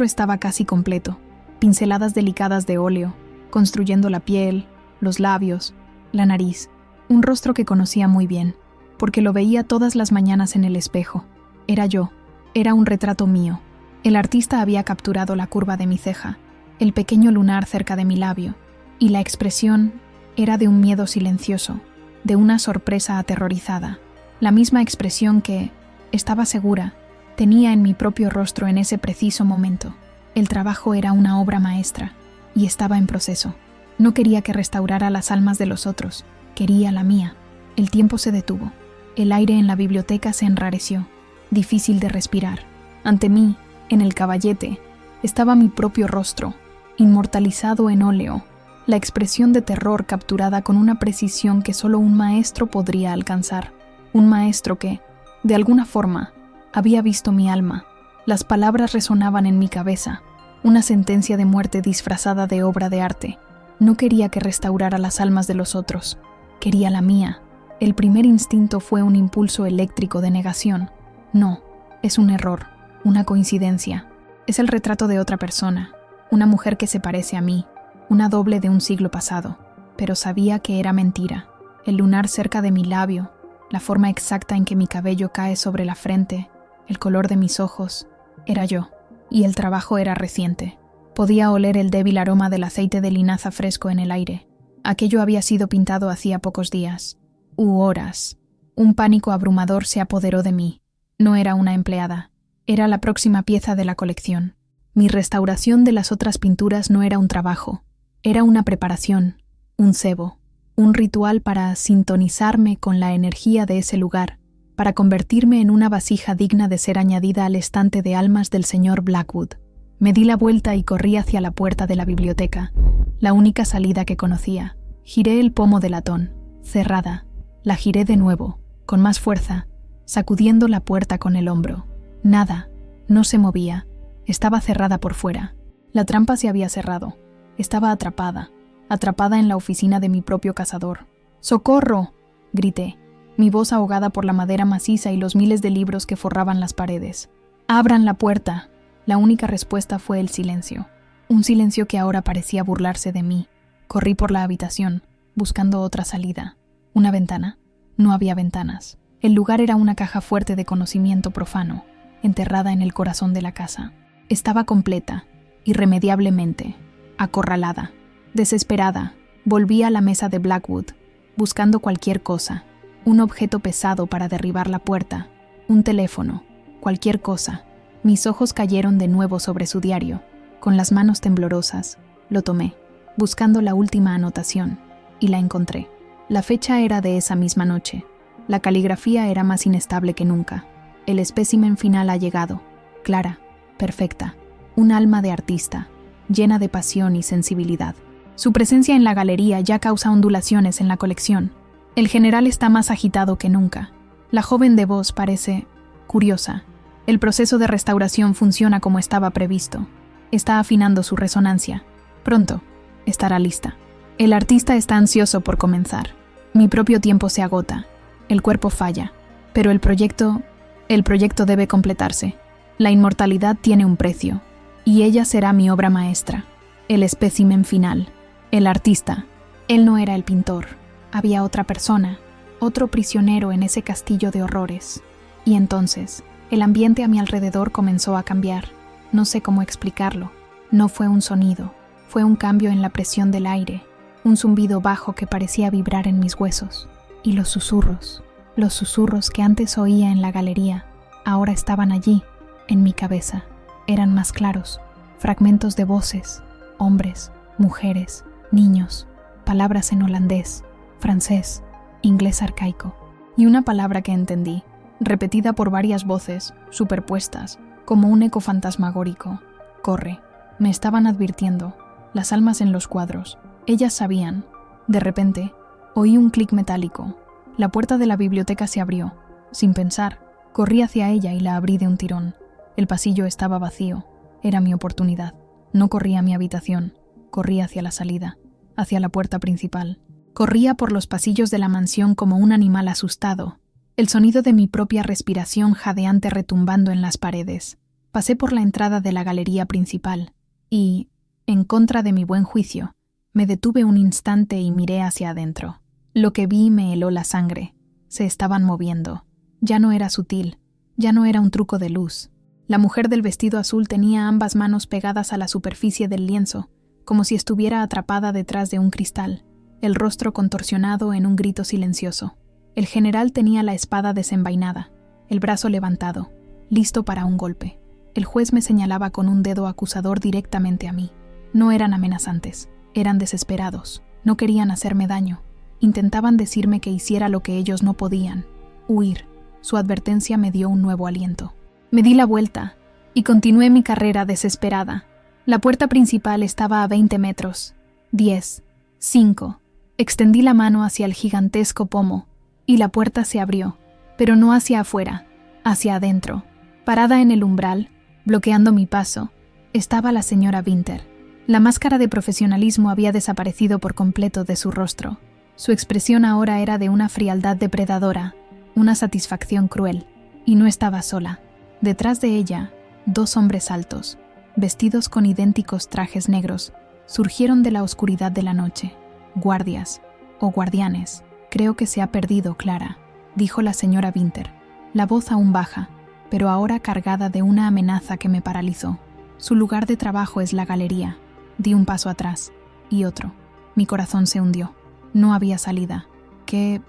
estaba casi completo. Pinceladas delicadas de óleo, construyendo la piel, los labios, la nariz. Un rostro que conocía muy bien, porque lo veía todas las mañanas en el espejo. Era yo, era un retrato mío. El artista había capturado la curva de mi ceja, el pequeño lunar cerca de mi labio, y la expresión era de un miedo silencioso, de una sorpresa aterrorizada. La misma expresión que, estaba segura, tenía en mi propio rostro en ese preciso momento. El trabajo era una obra maestra, y estaba en proceso. No quería que restaurara las almas de los otros, quería la mía. El tiempo se detuvo. El aire en la biblioteca se enrareció, difícil de respirar. Ante mí, en el caballete, estaba mi propio rostro, inmortalizado en óleo, la expresión de terror capturada con una precisión que solo un maestro podría alcanzar. Un maestro que, de alguna forma, había visto mi alma. Las palabras resonaban en mi cabeza, una sentencia de muerte disfrazada de obra de arte. No quería que restaurara las almas de los otros, quería la mía. El primer instinto fue un impulso eléctrico de negación. No, es un error, una coincidencia. Es el retrato de otra persona, una mujer que se parece a mí, una doble de un siglo pasado. Pero sabía que era mentira. El lunar cerca de mi labio, la forma exacta en que mi cabello cae sobre la frente, el color de mis ojos, era yo. Y el trabajo era reciente. Podía oler el débil aroma del aceite de linaza fresco en el aire. Aquello había sido pintado hacía pocos días, u horas. Un pánico abrumador se apoderó de mí. No era una empleada, era la próxima pieza de la colección. Mi restauración de las otras pinturas no era un trabajo, era una preparación, un cebo, un ritual para sintonizarme con la energía de ese lugar, para convertirme en una vasija digna de ser añadida al estante de almas del señor Blackwood. Me di la vuelta y corrí hacia la puerta de la biblioteca, la única salida que conocía. Giré el pomo de latón, cerrada. La giré de nuevo, con más fuerza, sacudiendo la puerta con el hombro. Nada, no se movía. Estaba cerrada por fuera. La trampa se había cerrado. Estaba atrapada en la oficina de mi propio cazador. ¡Socorro!, grité, mi voz ahogada por la madera maciza y los miles de libros que forraban las paredes. ¡Abran la puerta! La única respuesta fue el silencio. Un silencio que ahora parecía burlarse de mí. Corrí por la habitación, buscando otra salida. ¿Una ventana? No había ventanas. El lugar era una caja fuerte de conocimiento profano, enterrada en el corazón de la casa. Estaba completa, irremediablemente, acorralada. Desesperada, volví a la mesa de Blackwood, buscando cualquier cosa. Un objeto pesado para derribar la puerta, un teléfono, cualquier cosa. Mis ojos cayeron de nuevo sobre su diario. Con las manos temblorosas, lo tomé, buscando la última anotación, y la encontré. La fecha era de esa misma noche. La caligrafía era más inestable que nunca. El espécimen final ha llegado. Clara, perfecta, un alma de artista, llena de pasión y sensibilidad. Su presencia en la galería ya causa ondulaciones en la colección. El general está más agitado que nunca. La joven de voz parece curiosa. El proceso de restauración funciona como estaba previsto. Está afinando su resonancia. Pronto estará lista. El artista está ansioso por comenzar. Mi propio tiempo se agota. El cuerpo falla. Pero el proyecto debe completarse. La inmortalidad tiene un precio. Y ella será mi obra maestra. El espécimen final. El artista. Él no era el pintor. Había otra persona, otro prisionero en ese castillo de horrores. Y entonces, el ambiente a mi alrededor comenzó a cambiar. No sé cómo explicarlo. No fue un sonido, fue un cambio en la presión del aire, un zumbido bajo que parecía vibrar en mis huesos. Y los susurros que antes oía en la galería, ahora estaban allí, en mi cabeza. Eran más claros, fragmentos de voces, hombres, mujeres, niños, palabras en holandés, francés, inglés arcaico, y una palabra que entendí, repetida por varias voces, superpuestas, como un eco fantasmagórico. Corre. Me estaban advirtiendo. Las almas en los cuadros. Ellas sabían. De repente, oí un clic metálico. La puerta de la biblioteca se abrió. Sin pensar, corrí hacia ella y la abrí de un tirón. El pasillo estaba vacío. Era mi oportunidad. No corrí a mi habitación. Corrí hacia la salida, hacia la puerta principal. Corría por los pasillos de la mansión como un animal asustado, el sonido de mi propia respiración jadeante retumbando en las paredes. Pasé por la entrada de la galería principal y, en contra de mi buen juicio, me detuve un instante y miré hacia adentro. Lo que vi me heló la sangre. Se estaban moviendo. Ya no era sutil, ya no era un truco de luz. La mujer del vestido azul tenía ambas manos pegadas a la superficie del lienzo, como si estuviera atrapada detrás de un cristal, el rostro contorsionado en un grito silencioso. El general tenía la espada desenvainada, el brazo levantado, listo para un golpe. El juez me señalaba con un dedo acusador directamente a mí. No eran amenazantes, eran desesperados. No querían hacerme daño. Intentaban decirme que hiciera lo que ellos no podían, huir. Su advertencia me dio un nuevo aliento. Me di la vuelta y continué mi carrera desesperada. La puerta principal estaba a 20 metros. 10, 5. Extendí la mano hacia el gigantesco pomo y la puerta se abrió, pero no hacia afuera, hacia adentro. Parada en el umbral, bloqueando mi paso, estaba la señora Winter. La máscara de profesionalismo había desaparecido por completo de su rostro. Su expresión ahora era de una frialdad depredadora, una satisfacción cruel, y no estaba sola. Detrás de ella, 2 hombres altos, vestidos con idénticos trajes negros, surgieron de la oscuridad de la noche. Guardias, o guardianes. Creo que se ha perdido, Clara, dijo la señora Winter, la voz aún baja, pero ahora cargada de una amenaza que me paralizó. Su lugar de trabajo es la galería. Di un paso atrás, y otro. Mi corazón se hundió. No había salida. ¿Qué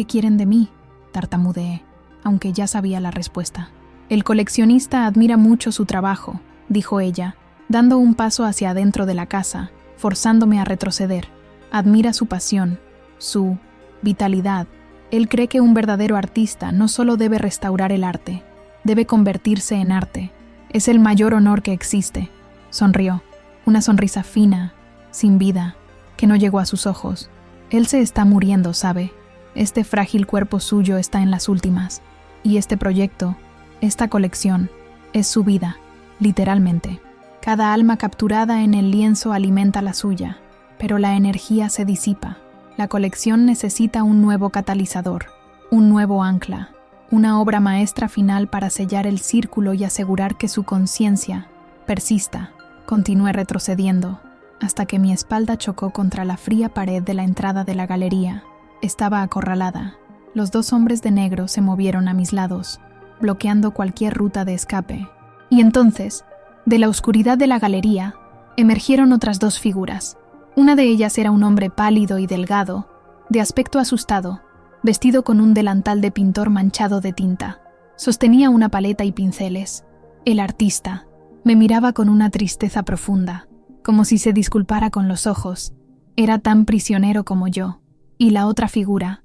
quieren de mí?, tartamudeé, aunque ya sabía la respuesta. El coleccionista admira mucho su trabajo, dijo ella, dando un paso hacia adentro de la casa, forzándome a retroceder. Admira su pasión, su vitalidad. Él cree que un verdadero artista no solo debe restaurar el arte, debe convertirse en arte. Es el mayor honor que existe. Sonrió, una sonrisa fina, sin vida, que no llegó a sus ojos. Él se está muriendo, ¿sabe? Este frágil cuerpo suyo está en las últimas. Y este proyecto, esta colección, es su vida, literalmente. Cada alma capturada en el lienzo alimenta la suya, pero la energía se disipa. La colección necesita un nuevo catalizador, un nuevo ancla, una obra maestra final para sellar el círculo y asegurar que su conciencia, Persista. Continué retrocediendo, hasta que mi espalda chocó contra la fría pared de la entrada de la galería. Estaba acorralada. Los dos hombres de negro se movieron a mis lados, bloqueando cualquier ruta de escape. Y entonces, de la oscuridad de la galería, emergieron otras dos figuras. Una de ellas era un hombre pálido y delgado, de aspecto asustado, vestido con un delantal de pintor manchado de tinta. Sostenía una paleta y pinceles. El artista me miraba con una tristeza profunda, como si se disculpara con los ojos. Era tan prisionero como yo. Y la otra figura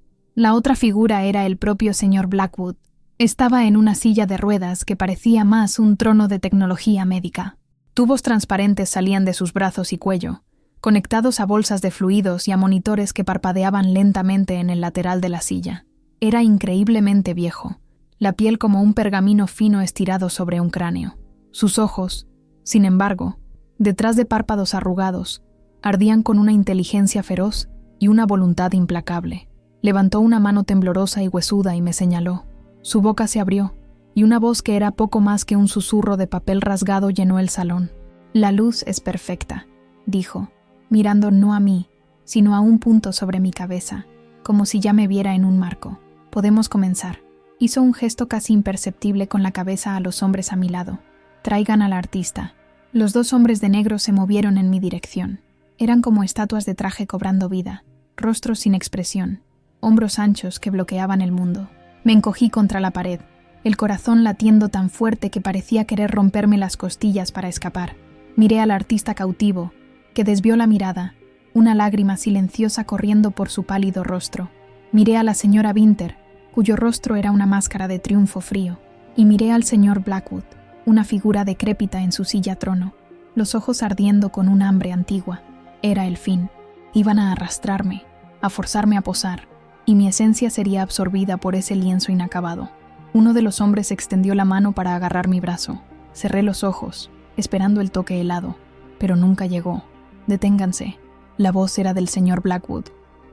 era el propio señor Blackwood. Estaba en una silla de ruedas que parecía más un trono de tecnología médica. Tubos transparentes salían de sus brazos y cuello, conectados a bolsas de fluidos y a monitores que parpadeaban lentamente en el lateral de la silla. Era increíblemente viejo, la piel como un pergamino fino estirado sobre un cráneo. Sus ojos, sin embargo, detrás de párpados arrugados, ardían con una inteligencia feroz y una voluntad implacable. Levantó una mano temblorosa y huesuda y me señaló. Su boca se abrió, y una voz que era poco más que un susurro de papel rasgado llenó el salón. «La luz es perfecta», dijo, mirando no a mí, sino a un punto sobre mi cabeza, como si ya me viera en un marco. «Podemos comenzar». Hizo un gesto casi imperceptible con la cabeza a los hombres a mi lado. «Traigan al artista». Los dos hombres de negro se movieron en mi dirección. Eran como estatuas de traje cobrando vida, rostros sin expresión, hombros anchos que bloqueaban el mundo. Me encogí contra la pared, el corazón latiendo tan fuerte que parecía querer romperme las costillas para escapar. Miré al artista cautivo, que desvió la mirada, una lágrima silenciosa corriendo por su pálido rostro. Miré a la señora Winter, cuyo rostro era una máscara de triunfo frío, y miré al señor Blackwood, una figura decrépita en su silla trono, los ojos ardiendo con un hambre antigua. Era el fin. Iban a arrastrarme, a forzarme a posar, y mi esencia sería absorbida por ese lienzo inacabado. Uno de los hombres extendió la mano para agarrar mi brazo. Cerré los ojos, esperando el toque helado, pero nunca llegó. «Deténganse». La voz era del señor Blackwood,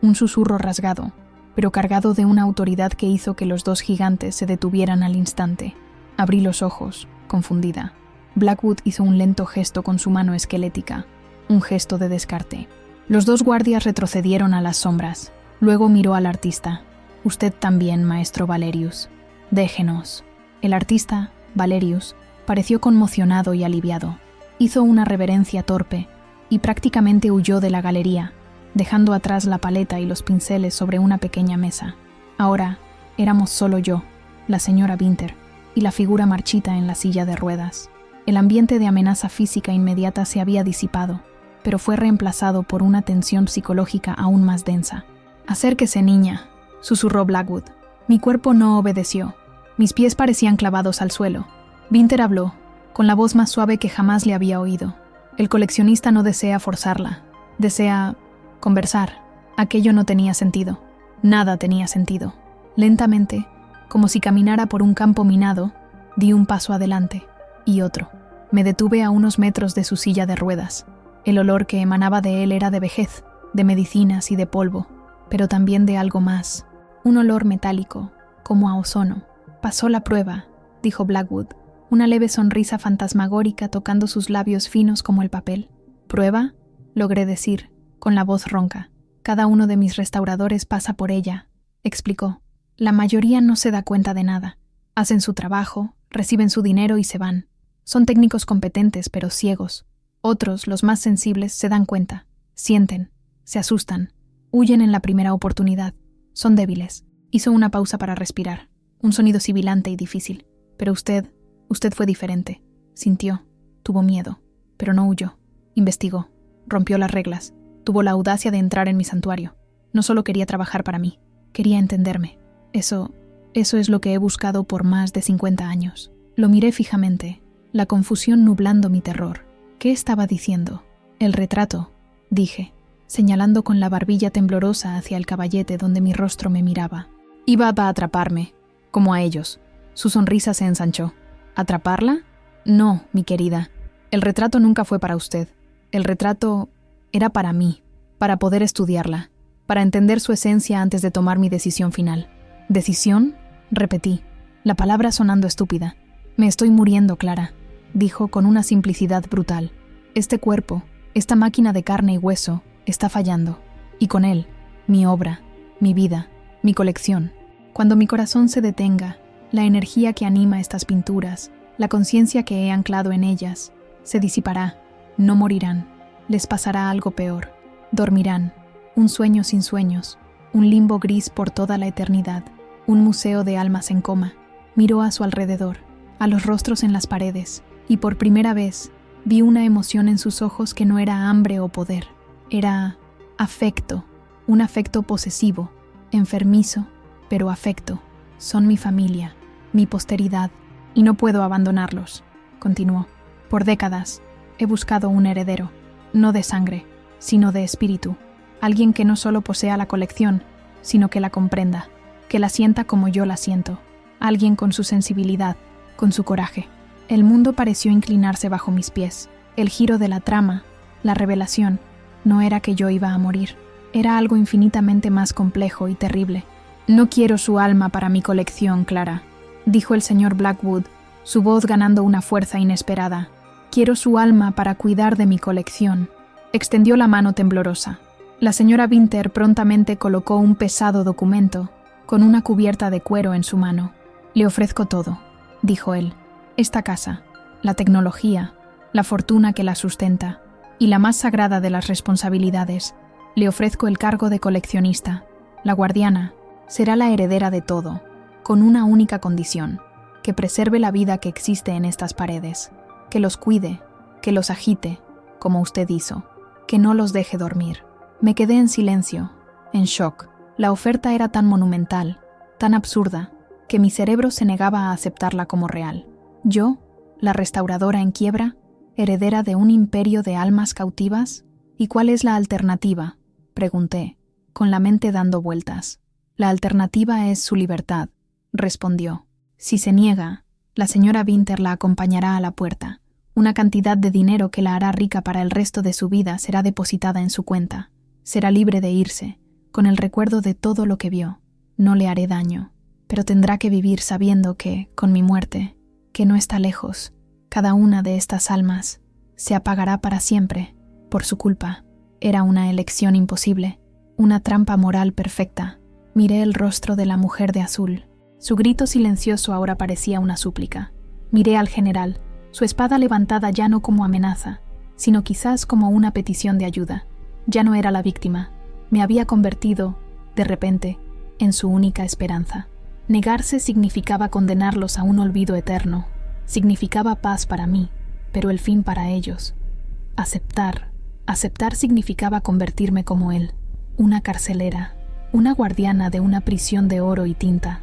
un susurro rasgado, pero cargado de una autoridad que hizo que los dos gigantes se detuvieran al instante. Abrí los ojos, confundida. Blackwood hizo un lento gesto con su mano esquelética, un gesto de descarte. Los dos guardias retrocedieron a las sombras. Luego miró al artista. «Usted también, maestro Valerius. Déjenos». El artista, Valerius, pareció conmocionado y aliviado. Hizo una reverencia torpe y prácticamente huyó de la galería, dejando atrás la paleta y los pinceles sobre una pequeña mesa. Ahora éramos solo yo, la señora Winter y la figura marchita en la silla de ruedas. El ambiente de amenaza física inmediata se había disipado, pero fue reemplazado por una tensión psicológica aún más densa. «Acérquese, niña», susurró Blackwood. Mi cuerpo no obedeció. Mis pies parecían clavados al suelo. Winter habló, con la voz más suave que jamás le había oído. «El coleccionista no desea forzarla. Desea conversar». Aquello no tenía sentido. Nada tenía sentido. Lentamente, como si caminara por un campo minado, di un paso adelante, y otro. Me detuve a unos metros de su silla de ruedas. El olor que emanaba de él era de vejez, de medicinas y de polvo, pero también de algo más. Un olor metálico, como a ozono. «Pasó la prueba», dijo Blackwood, una leve sonrisa fantasmagórica tocando sus labios finos como el papel. «¿Prueba?», logré decir, con la voz ronca. «Cada uno de mis restauradores pasa por ella», explicó. «La mayoría no se da cuenta de nada. Hacen su trabajo, reciben su dinero y se van. Son técnicos competentes, pero ciegos. Otros, los más sensibles, se dan cuenta, sienten, se asustan, huyen en la primera oportunidad. Son débiles». Hizo una pausa para respirar, un sonido sibilante y difícil. «Pero usted fue diferente. Sintió, tuvo miedo, pero no huyó. Investigó, rompió las reglas, tuvo la audacia de entrar en mi santuario. No solo quería trabajar para mí, quería entenderme. Eso es lo que he buscado por más de 50 años». Lo miré fijamente, la confusión nublando mi terror. ¿Qué estaba diciendo? «El retrato», dije, señalando con la barbilla temblorosa hacia el caballete donde mi rostro me miraba. «Iba a atraparme, como a ellos». Su sonrisa se ensanchó. «¿Atraparla? No, mi querida. El retrato nunca fue para usted. El retrato era para mí, para poder estudiarla, para entender su esencia antes de tomar mi decisión final». «¿Decisión?», repetí, la palabra sonando estúpida. «Me estoy muriendo, Clara». dijo con una simplicidad brutal. Este cuerpo, esta máquina de carne y hueso, está fallando. Y con él, mi obra, mi vida, mi colección. Cuando mi corazón se detenga, la energía que anima estas pinturas, la conciencia que he anclado en ellas, se disipará. No morirán. Les pasará algo peor. Dormirán. Un sueño sin sueños. Un limbo gris por toda la eternidad. Un museo de almas en coma. Miró a su alrededor, a los rostros en las paredes, y por primera vez vi una emoción en sus ojos que no era hambre o poder. Era afecto, un afecto posesivo, enfermizo, pero afecto. Son mi familia, mi posteridad, y no puedo abandonarlos, continuó. Por décadas he buscado un heredero, no de sangre, sino de espíritu. Alguien que no solo posea la colección, sino que la comprenda, que la sienta como yo la siento. Alguien con su sensibilidad, con su coraje. El mundo pareció inclinarse bajo mis pies. El giro de la trama, la revelación, no era que yo iba a morir. Era algo infinitamente más complejo y terrible. No quiero su alma para mi colección, Clara, dijo el señor Blackwood, su voz ganando una fuerza inesperada. Quiero su alma para cuidar de mi colección. Extendió la mano temblorosa. La señora Winter prontamente colocó un pesado documento con una cubierta de cuero en su mano. Le ofrezco todo, dijo él. Esta casa, la tecnología, la fortuna que la sustenta y la más sagrada de las responsabilidades. Le ofrezco el cargo de coleccionista. La guardiana será la heredera de todo, con una única condición, que preserve la vida que existe en estas paredes, que los cuide, que los agite, como usted hizo, que no los deje dormir. Me quedé en silencio, en shock. La oferta era tan monumental, tan absurda, que mi cerebro se negaba a aceptarla como real. Yo, la restauradora en quiebra, heredera de un imperio de almas cautivas. ¿Y cuál es la alternativa?, pregunté, con la mente dando vueltas. La alternativa es su libertad, respondió. Si se niega, la señora Winter la acompañará a la puerta. Una cantidad de dinero que la hará rica para el resto de su vida será depositada en su cuenta. Será libre de irse, con el recuerdo de todo lo que vio. No le haré daño, pero tendrá que vivir sabiendo que, con mi muerte, que no está lejos, cada una de estas almas se apagará para siempre, por su culpa. Era una elección imposible, una trampa moral perfecta. Miré el rostro de la mujer de azul. Su grito silencioso ahora parecía una súplica. Miré al general, su espada levantada ya no como amenaza, sino quizás como una petición de ayuda. Ya no era la víctima. Me había convertido, de repente, en su única esperanza. Negarse significaba condenarlos a un olvido eterno. Significaba paz para mí, pero el fin para ellos. Aceptar significaba convertirme como él, una carcelera, una guardiana de una prisión de oro y tinta.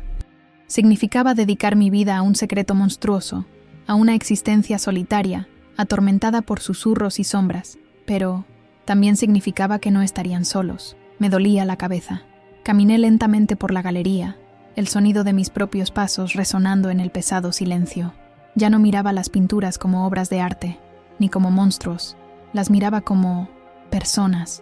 Significaba dedicar mi vida a un secreto monstruoso, a una existencia solitaria, atormentada por susurros y sombras, pero también significaba que no estarían solos. Me dolía la cabeza. Caminé lentamente por la galería, el sonido de mis propios pasos resonando en el pesado silencio. Ya no miraba las pinturas como obras de arte, ni como monstruos. Las miraba como personas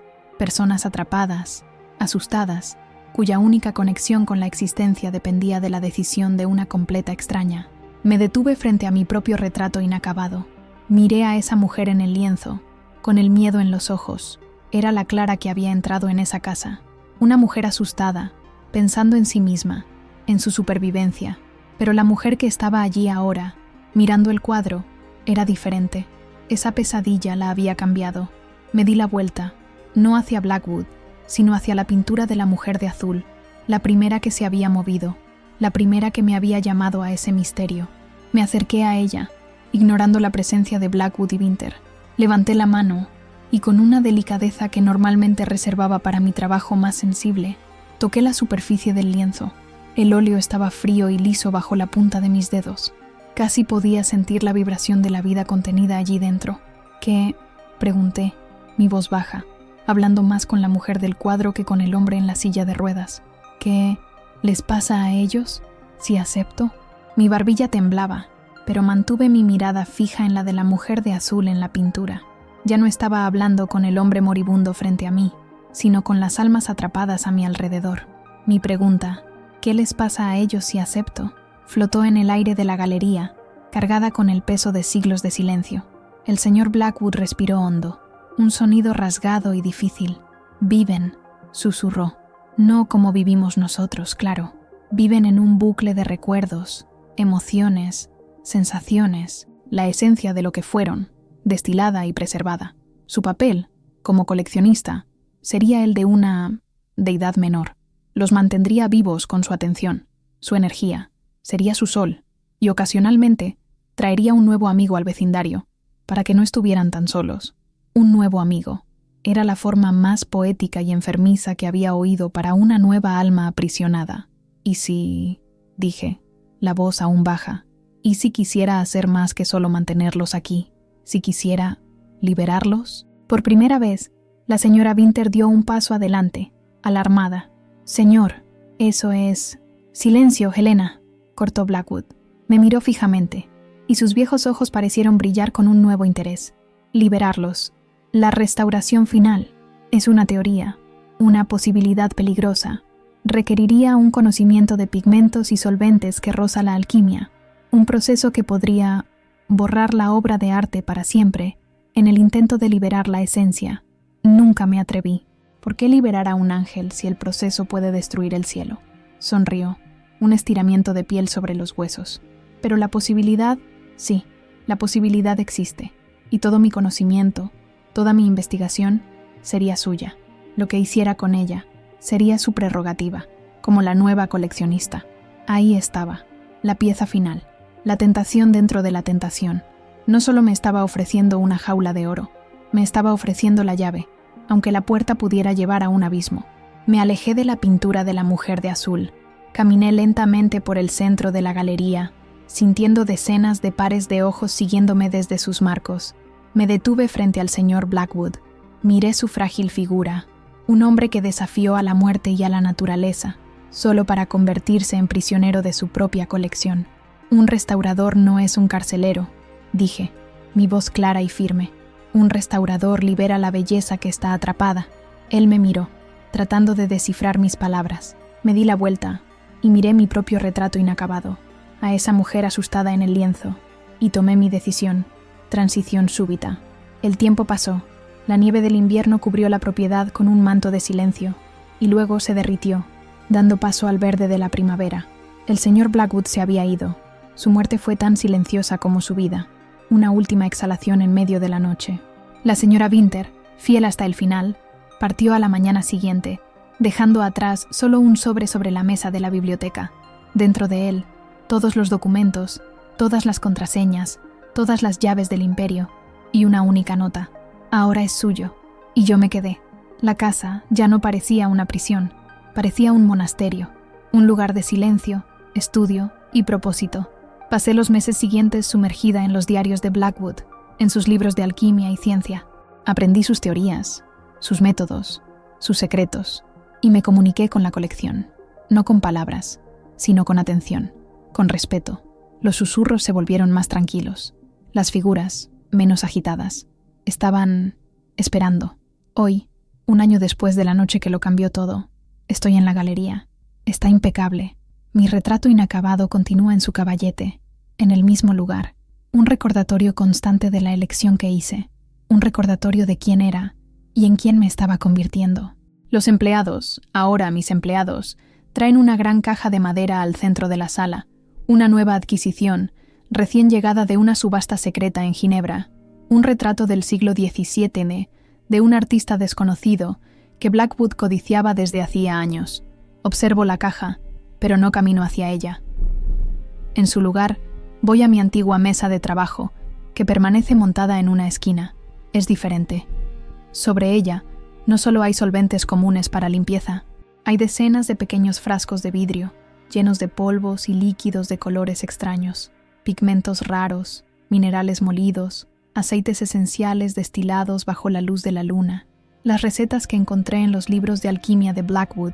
atrapadas, asustadas, cuya única conexión con la existencia dependía de la decisión de una completa extraña. Me detuve frente a mi propio retrato inacabado. Miré a esa mujer en el lienzo, con el miedo en los ojos. Era la Clara que había entrado en esa casa. Una mujer asustada, pensando en sí misma, en su supervivencia. Pero la mujer que estaba allí ahora, mirando el cuadro, era diferente. Esa pesadilla la había cambiado. Me di la vuelta, no hacia Blackwood, sino hacia la pintura de la mujer de azul, la primera que se había movido, la primera que me había llamado a ese misterio. Me acerqué a ella, ignorando la presencia de Blackwood y Winter. Levanté la mano y con una delicadeza que normalmente reservaba para mi trabajo más sensible, toqué la superficie del lienzo. El óleo estaba frío y liso bajo la punta de mis dedos. Casi podía sentir la vibración de la vida contenida allí dentro. ¿Qué?, pregunté, mi voz baja, hablando más con la mujer del cuadro que con el hombre en la silla de ruedas. ¿Qué les pasa a ellos si acepto? Mi barbilla temblaba, pero mantuve mi mirada fija en la de la mujer de azul en la pintura. Ya no estaba hablando con el hombre moribundo frente a mí, sino con las almas atrapadas a mi alrededor. Mi pregunta, ¿qué les pasa a ellos si acepto?, flotó en el aire de la galería, cargada con el peso de siglos de silencio. El señor Blackwood respiró hondo, un sonido rasgado y difícil. «Viven», susurró. «No como vivimos nosotros, claro. Viven en un bucle de recuerdos, emociones, sensaciones, la esencia de lo que fueron, destilada y preservada. Su papel, como coleccionista, sería el de una deidad menor. Los mantendría vivos con su atención, su energía, sería su sol, y ocasionalmente traería un nuevo amigo al vecindario, para que no estuvieran tan solos. Un nuevo amigo. Era la forma más poética y enfermiza que había oído para una nueva alma aprisionada. «¿Y si...?» dije, la voz aún baja. «¿Y si quisiera hacer más que solo mantenerlos aquí? Si quisiera... liberarlos?» Por primera vez, la señora Winter dio un paso adelante, alarmada. «Señor, eso es...» «Silencio, Helena», cortó Blackwood. Me miró fijamente, y sus viejos ojos parecieron brillar con un nuevo interés. «Liberarlos. La restauración final. Es una teoría, una posibilidad peligrosa. Requeriría un conocimiento de pigmentos y solventes que roza la alquimia, un proceso que podría borrar la obra de arte para siempre en el intento de liberar la esencia. Nunca me atreví. ¿Por qué liberar a un ángel si el proceso puede destruir el cielo?» Sonrió, un estiramiento de piel sobre los huesos. «Pero la posibilidad, sí, la posibilidad existe, y todo mi conocimiento, toda mi investigación, sería suya. Lo que hiciera con ella sería su prerrogativa, como la nueva coleccionista. Ahí estaba, la pieza final, la tentación dentro de la tentación. No solo me estaba ofreciendo una jaula de oro, me estaba ofreciendo la llave, aunque la puerta pudiera llevar a un abismo. Me alejé de la pintura de la mujer de azul, caminé lentamente por el centro de la galería, sintiendo decenas de pares de ojos siguiéndome desde sus marcos. Me detuve frente al señor Blackwood. Miré su frágil figura, un hombre que desafió a la muerte y a la naturaleza, solo para convertirse en prisionero de su propia colección. «Un restaurador no es un carcelero», dije, mi voz clara y firme. «Un restaurador libera la belleza que está atrapada». Él me miró, tratando de descifrar mis palabras. Me di la vuelta y miré mi propio retrato inacabado, a esa mujer asustada en el lienzo, y tomé mi decisión. Transición súbita. El tiempo pasó. La nieve del invierno cubrió la propiedad con un manto de silencio, y luego se derritió, dando paso al verde de la primavera. El señor Blackwood se había ido. Su muerte fue tan silenciosa como su vida, una última exhalación en medio de la noche. La señora Winter, fiel hasta el final, partió a la mañana siguiente, dejando atrás solo un sobre la mesa de la biblioteca. Dentro de él, todos los documentos, todas las contraseñas, todas las llaves del imperio, y una única nota. Ahora es suyo. Y yo me quedé. La casa ya no parecía una prisión, parecía un monasterio, un lugar de silencio, estudio y propósito. Pasé los meses siguientes sumergida en los diarios de Blackwood, en sus libros de alquimia y ciencia. Aprendí sus teorías, sus métodos, sus secretos, y me comuniqué con la colección, no con palabras, sino con atención, con respeto. Los susurros se volvieron más tranquilos, las figuras menos agitadas. Estaban esperando. Hoy, un año después de la noche que lo cambió todo, estoy en la galería. Está impecable. Mi retrato inacabado continúa en su caballete, en el mismo lugar. Un recordatorio constante de la elección que hice, un recordatorio de quién era y en quién me estaba convirtiendo. Los empleados, ahora mis empleados, traen una gran caja de madera al centro de la sala, una nueva adquisición, recién llegada de una subasta secreta en Ginebra, un retrato del siglo XVII de un artista desconocido que Blackwood codiciaba desde hacía años. Observo la caja, pero no camino hacia ella. En su lugar, voy a mi antigua mesa de trabajo, que permanece montada en una esquina. Es diferente. Sobre ella, no solo hay solventes comunes para limpieza, hay decenas de pequeños frascos de vidrio, llenos de polvos y líquidos de colores extraños, pigmentos raros, minerales molidos, aceites esenciales destilados bajo la luz de la luna, las recetas que encontré en los libros de alquimia de Blackwood.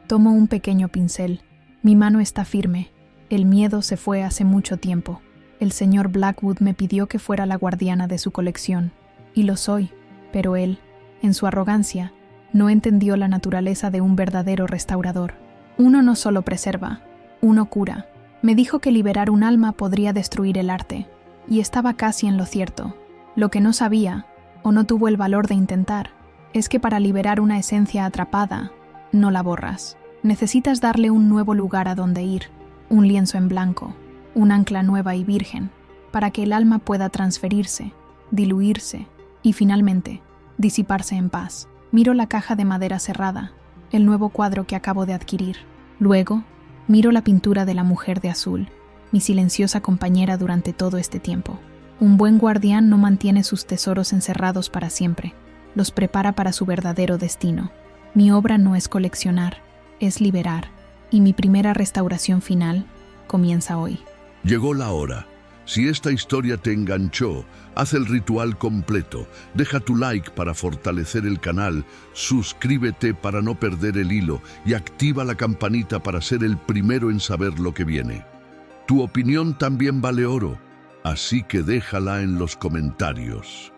Tomo un pequeño pincel. Mi mano está firme. El miedo se fue hace mucho tiempo. El señor Blackwood me pidió que fuera la guardiana de su colección, y lo soy, pero él, en su arrogancia, no entendió la naturaleza de un verdadero restaurador. Uno no solo preserva, uno cura, Me dijo que liberar un alma podría destruir el arte, y estaba casi en lo cierto. Lo que no sabía, o no tuvo el valor de intentar, es que para liberar una esencia atrapada, no la borras. Necesitas darle un nuevo lugar a donde ir, un lienzo en blanco, un ancla nueva y virgen, para que el alma pueda transferirse, diluirse y finalmente disiparse en paz. Miro la caja de madera cerrada, el nuevo cuadro que acabo de adquirir. Luego, miro la pintura de la mujer de azul, mi silenciosa compañera durante todo este tiempo. Un buen guardián no mantiene sus tesoros encerrados para siempre, los prepara para su verdadero destino. Mi obra no es coleccionar, es liberar, y mi primera restauración final comienza hoy. Llegó la hora. Si esta historia te enganchó, haz el ritual completo, deja tu like para fortalecer el canal, suscríbete para no perder el hilo y activa la campanita para ser el primero en saber lo que viene. Tu opinión también vale oro, así que déjala en los comentarios.